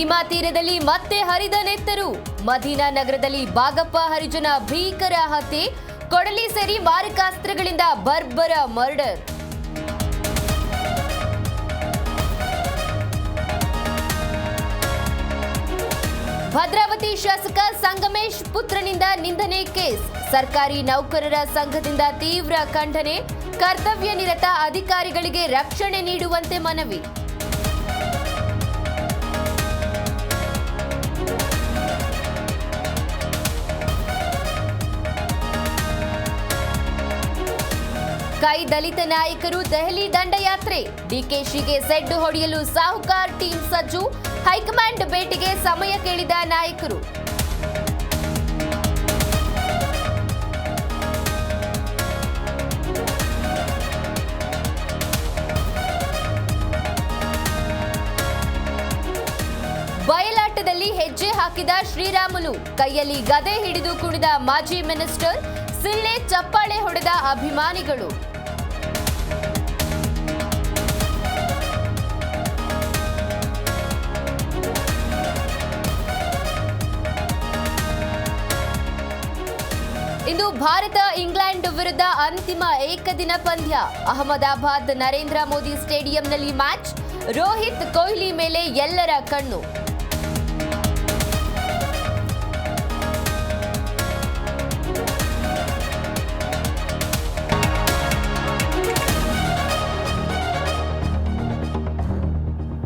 ಭೀಮಾ ತೀರದಲ್ಲಿ ಮತ್ತೆ ಹರಿದ ನೆತ್ತರು. ಮದೀನಾ ನಗರದಲ್ಲಿ ಬಾಗಪ್ಪ ಹರಿಜನ ಭೀಕರ ಹತ್ಯೆ, ಕೊಡಲಿ ಸೇರಿ ಮಾರಕಾಸ್ತ್ರಗಳಿಂದ ಬರ್ಬರ ಮರ್ಡರ್. ಭದ್ರಾವತಿ ಶಾಸಕ ಸಂಗಮೇಶ್ ಪುತ್ರನಿಂದ ನಿಂದನೆ ಕೇಸ್. ಸರ್ಕಾರಿ ನೌಕರರ ಸಂಘದಿಂದ ತೀವ್ರ ಖಂಡನೆ. ಕರ್ತವ್ಯ ನಿರತ ಅಧಿಕಾರಿಗಳಿಗೆ ರಕ್ಷಣೆ ನೀಡುವಂತೆ ಮನವಿ. ಕೈ ದಲಿತ ನಾಯಕರು ದೆಹಲಿ ದಂಡಯಾತ್ರೆ. ಡಿಕೆಶಿಗೆ ಸೆಡ್ಡು ಹೊಡೆಯಲು ಸಾಹುಕಾರ್ ಟೀಮ್ ಸಜ್ಜು. ಹೈಕಮಾಂಡ್ ಭೇಟಿಗೆ ಸಮಯ ಕೇಳಿದ ನಾಯಕರು. ಬಯಲಾಟದಲ್ಲಿ ಹೆಜ್ಜೆ ಹಾಕಿದ ಶ್ರೀರಾಮುಲು. ಕೈಯಲ್ಲಿ ಗದೆ ಹಿಡಿದು ಕುಣಿದ ಮಾಜಿ ಮಿನಿಸ್ಟರ್. ಸಿಳ್ಳೆ ಚಪ್ಪಾಳೆ ಹೊಡೆದ ಅಭಿಮಾನಿಗಳು. ಇಂದು ಭಾರತ ಇಂಗ್ಲೆಂಡ್ ವಿರುದ್ಧ ಅಂತಿಮ ಏಕದಿನ ಪಂದ್ಯ. ಅಹಮದಾಬಾದ್ ನರೇಂದ್ರ ಮೋದಿ ಸ್ಟೇಡಿಯಂನಲ್ಲಿ ಮ್ಯಾಚ್. ರೋಹಿತ್ ಕೊಹ್ಲಿ ಮೇಲೆ ಎಲ್ಲರ ಕಣ್ಣು.